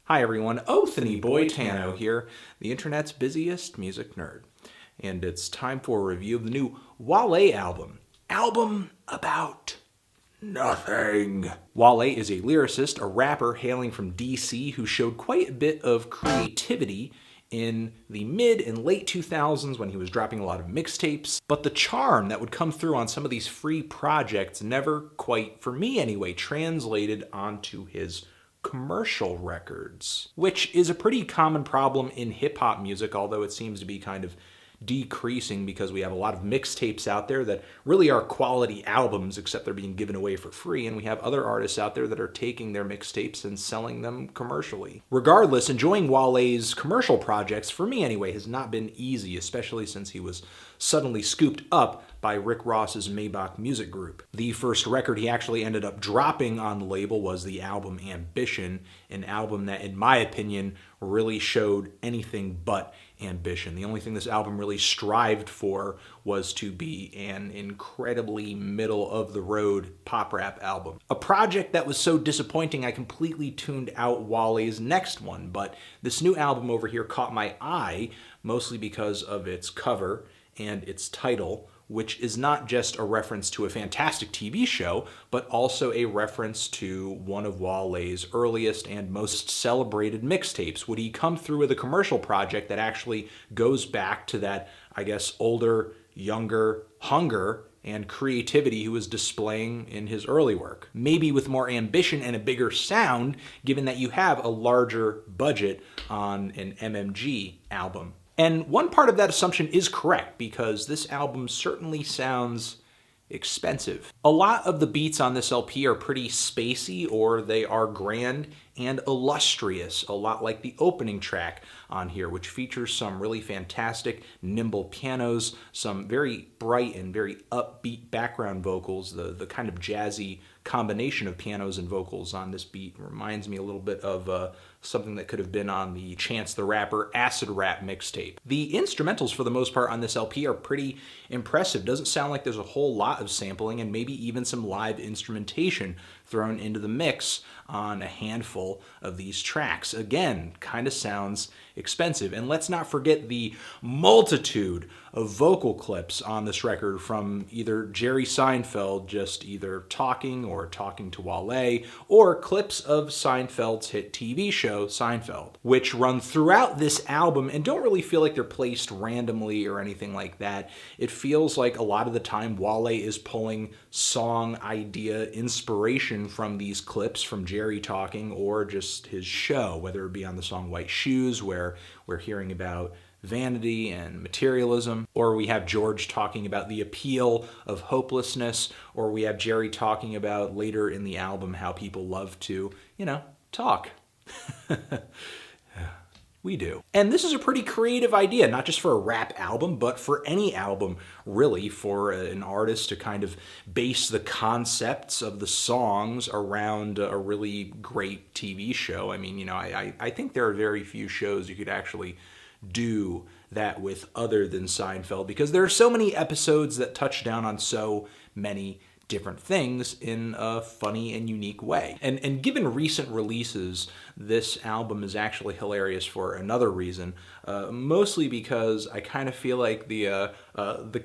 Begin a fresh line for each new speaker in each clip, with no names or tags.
Hi everyone, Othany Boy Tano here, the internet's busiest music nerd. And it's time for a review of the new Wale album. Album About Nothing. Wale is a lyricist, a rapper hailing from DC who showed quite a bit of creativity in the mid and late 2000s when he was dropping a lot of mixtapes, but the charm that would come through on some of these free projects never quite, for me anyway, translated onto his commercial records, which is a pretty common problem in hip-hop music, although it seems to be kind of decreasing because we have a lot of mixtapes out there that really are quality albums, except they're being given away for free, and we have other artists out there that are taking their mixtapes and selling them commercially. Regardless, enjoying Wale's commercial projects, for me anyway, has not been easy, especially since he was suddenly scooped up by Rick Ross's Maybach Music Group. The first record he actually ended up dropping on the label was the album Ambition, an album that, in my opinion, really showed anything but ambition. The only thing this album really strived for was to be an incredibly middle-of-the-road pop rap album. A project that was so disappointing I completely tuned out Wale's next one, but this new album over here caught my eye, mostly because of its cover and its title, which is not just a reference to a fantastic TV show, but also a reference to one of Wale's earliest and most celebrated mixtapes. Would he come through with a commercial project that actually goes back to that, I guess, older, younger hunger and creativity he was displaying in his early work? Maybe with more ambition and a bigger sound, given that you have a larger budget on an MMG album. And one part of that assumption is correct, because this album certainly sounds expensive. A lot of the beats on this LP are pretty spacey, or they are grand and illustrious, a lot like the opening track on here, which features some really fantastic, nimble pianos, some very bright and very upbeat background vocals. The kind of jazzy combination of pianos and vocals on this beat reminds me a little bit of something that could have been on the Chance the Rapper Acid Rap mixtape. The instrumentals, for the most part, on this LP are pretty impressive. Doesn't sound like there's a whole lot of sampling, and maybe even some live instrumentation thrown into the mix on a handful of these tracks. Again, kind of sounds expensive. And let's not forget the multitude of vocal clips on this record from either Jerry Seinfeld just either talking or talking to Wale, or clips of Seinfeld's hit TV show, Seinfeld, which run throughout this album and don't really feel like they're placed randomly or anything like that. It feels like a lot of the time Wale is pulling song idea inspiration from these clips, from Jerry talking or just his show, whether it be on the song White Shoes, where we're hearing about vanity and materialism, or we have George talking about the appeal of hopelessness, or we have Jerry talking about later in the album how people love to, talk. We do. And this is a pretty creative idea, not just for a rap album, but for any album, really, for an artist to kind of base the concepts of the songs around a really great TV show. I mean, I think there are very few shows you could actually do that with other than Seinfeld, because there are so many episodes that touch down on so many different things in a funny and unique way. And given recent releases, this album is actually hilarious for another reason, mostly because I kind of feel like the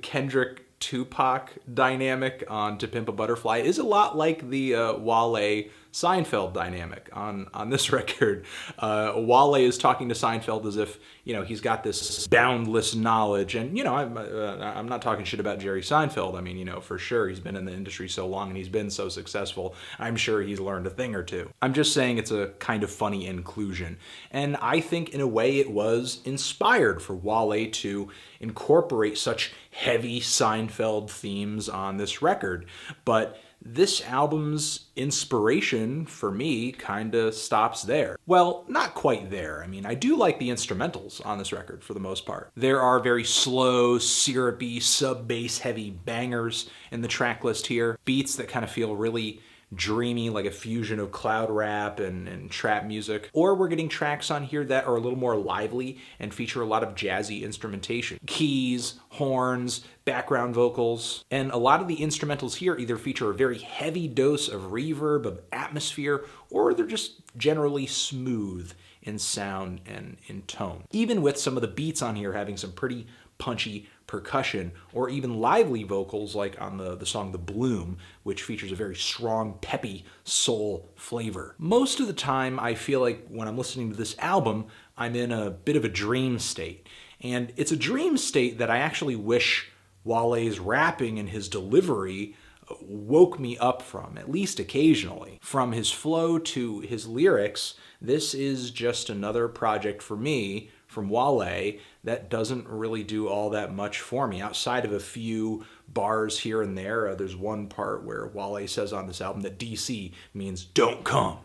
Kendrick Tupac dynamic on To Pimp a Butterfly is a lot like the Wale Seinfeld dynamic on this record. Wale is talking to Seinfeld as if, he's got this boundless knowledge. And, I'm not talking shit about Jerry Seinfeld. I mean, for sure, he's been in the industry so long and he's been so successful. I'm sure he's learned a thing or two. I'm just saying it's a kind of funny inclusion. And I think in a way it was inspired for Wale to incorporate such heavy Seinfeld themes on this record. But this album's inspiration, for me, kinda stops there. Well, not quite there. I mean, I do like the instrumentals on this record for the most part. There are very slow, syrupy, sub-bass heavy bangers in the track list here. Beats that kind of feel really dreamy, like a fusion of cloud rap and trap music. Or we're getting tracks on here that are a little more lively and feature a lot of jazzy instrumentation. Keys, horns, background vocals. And a lot of the instrumentals here either feature a very heavy dose of reverb, of atmosphere, or they're just generally smooth in sound and in tone. Even with some of the beats on here having some pretty punchy percussion, or even lively vocals like on the song The Bloom, which features a very strong, peppy soul flavor. Most of the time, I feel like when I'm listening to this album, I'm in a bit of a dream state. And it's a dream state that I actually wish Wale's rapping and his delivery woke me up from, at least occasionally. From his flow to his lyrics, this is just another project for me from Wale that doesn't really do all that much for me. Outside of a few bars here and there, there's one part where Wale says on this album that DC means don't come.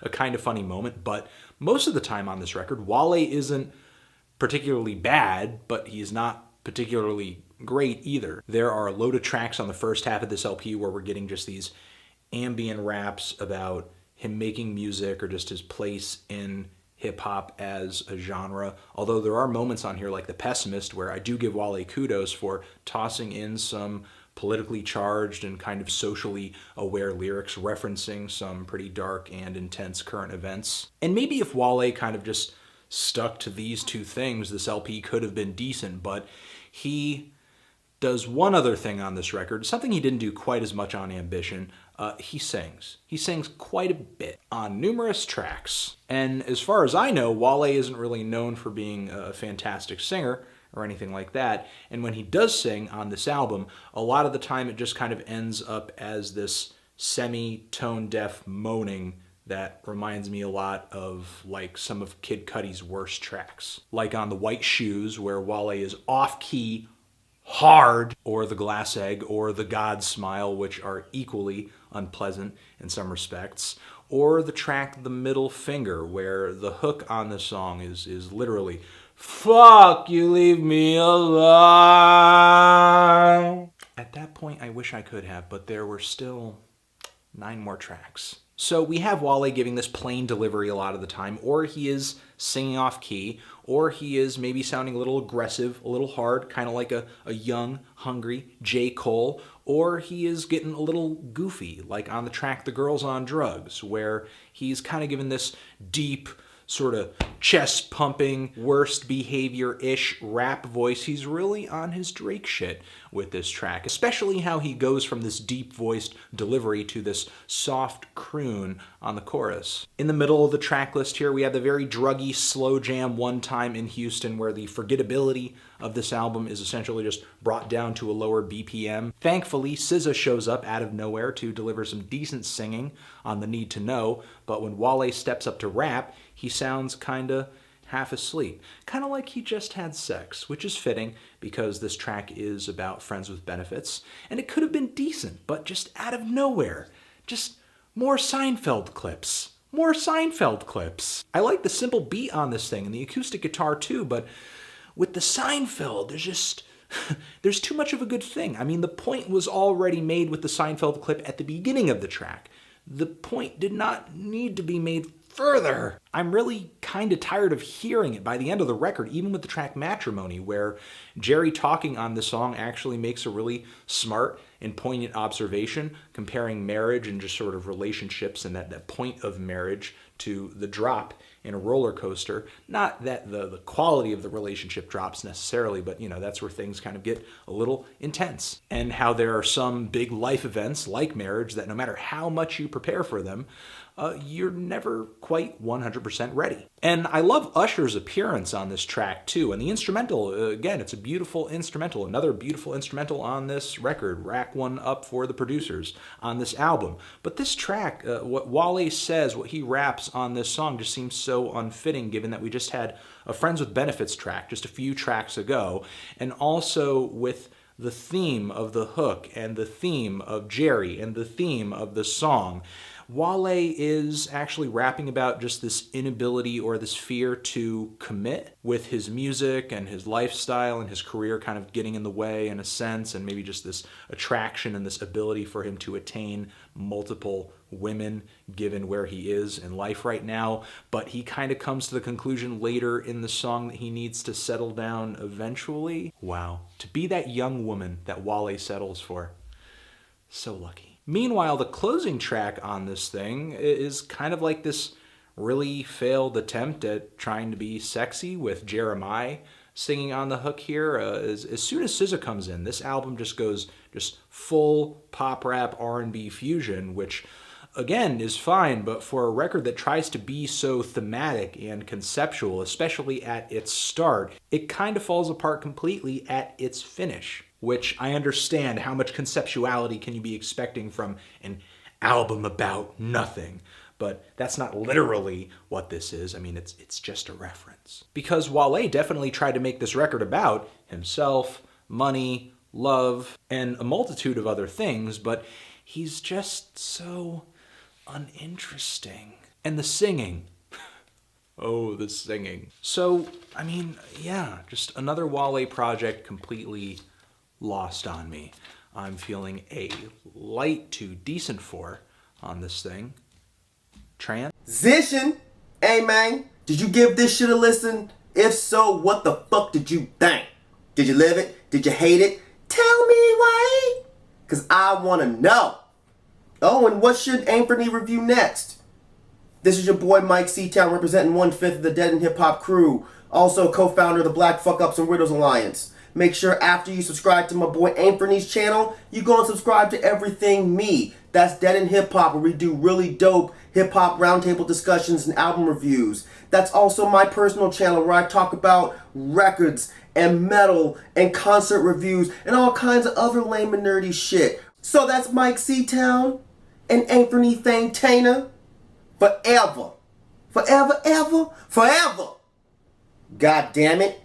A kind of funny moment, but most of the time on this record, Wale isn't particularly bad, but he's not particularly great either. There are a load of tracks on the first half of this LP where we're getting just these ambient raps about him making music or just his place in hip-hop as a genre, although there are moments on here like The Pessimist where I do give Wale kudos for tossing in some politically charged and kind of socially aware lyrics referencing some pretty dark and intense current events. And maybe if Wale kind of just stuck to these two things, this LP could have been decent, but he does one other thing on this record, something he didn't do quite as much on Ambition. He sings. He sings quite a bit on numerous tracks. And as far as I know, Wale isn't really known for being a fantastic singer or anything like that. And when he does sing on this album, a lot of the time it just kind of ends up as this semi-tone deaf moaning that reminds me a lot of like some of Kid Cudi's worst tracks. Like on The White Shoes, where Wale is off-key, hard, or The Glass Egg, or The God Smile, which are equally unpleasant in some respects, or the track The Middle Finger, where the hook on the song is literally, "Fuck, you leave me alone." At that point, I wish I could have, but there were still 9 more tracks. So we have Wale giving this plain delivery a lot of the time, or he is singing off key, or he is maybe sounding a little aggressive, a little hard, kind of like a young, hungry J. Cole, or he is getting a little goofy, like on the track The Girls on Drugs, where he's kind of given this deep, sort of chest-pumping, worst behavior-ish rap voice. He's really on his Drake shit with this track, especially how he goes from this deep-voiced delivery to this soft croon on the chorus. In the middle of the track list here, we have the very druggy slow jam One Time in Houston, where the forgettability of this album is essentially just brought down to a lower BPM. Thankfully, SZA shows up out of nowhere to deliver some decent singing on The Need to Know, but when Wale steps up to rap, he sounds kinda half asleep. Kinda like he just had sex, which is fitting because this track is about friends with benefits, and it could have been decent, but just out of nowhere. Just more Seinfeld clips. More Seinfeld clips. I like the simple beat on this thing and the acoustic guitar too, but with the Seinfeld, there's too much of a good thing. I mean, the point was already made with the Seinfeld clip at the beginning of the track. The point did not need to be made further. I'm really kind of tired of hearing it by the end of the record, even with the track Matrimony, where Jerry talking on the song actually makes a really smart and poignant observation, comparing marriage and just sort of relationships and that point of marriage to the drop in a roller coaster. Not that the quality of the relationship drops necessarily, but that's where things kind of get a little intense. And how there are some big life events like marriage that no matter how much you prepare for them, you're never quite 100% ready. And I love Usher's appearance on this track too. And the instrumental, again, it's a beautiful instrumental. Another beautiful instrumental on this record. Rack one up for the producers on this album. But this track, what Wale says, what he raps on this song just seems so unfitting given that we just had a Friends with Benefits track just a few tracks ago. And also with the theme of the hook and the theme of Jerry and the theme of the song. Wale is actually rapping about just this inability or this fear to commit with his music and his lifestyle and his career kind of getting in the way in a sense, and maybe just this attraction and this ability for him to attain multiple women given where he is in life right now. But he kind of comes to the conclusion later in the song that he needs to settle down eventually. Wow. To be that young woman that Wale settles for. So lucky. Meanwhile, the closing track on this thing is kind of like this really failed attempt at trying to be sexy with Jeremiah singing on the hook here. As soon as SZA comes in, this album just goes full pop rap R&B fusion, which again is fine, but for a record that tries to be so thematic and conceptual, especially at its start, it kind of falls apart completely at its finish. Which I understand, how much conceptuality can you be expecting from an album about nothing? But that's not literally what this is. I mean, it's just a reference. Because Wale definitely tried to make this record about himself, money, love, and a multitude of other things, but he's just so uninteresting. And the singing. Oh, the singing. So, I mean, yeah, just another Wale project completely lost on me. I'm feeling a light to decent 4 on this thing.
Transition. Hey man, did you give this shit a listen? If so, what the fuck did you think? Did you live it? Did you hate it? Tell me why. Cause I wanna know. Oh, and what should Anthony review next? This is your boy Mike C-Town representing 1/5 of the Dead in Hip Hop crew. Also co-founder of the Black Fuck Ups and Riddles Alliance. Make sure after you subscribe to my boy Anthony's channel, you go and subscribe to everything me. That's Dead in Hip Hop, where we do really dope hip hop roundtable discussions and album reviews. That's also my personal channel where I talk about records and metal and concert reviews and all kinds of other lame and nerdy shit. So that's Mike C-Town and Anthony Fantana forever. Forever, ever, forever. God damn it.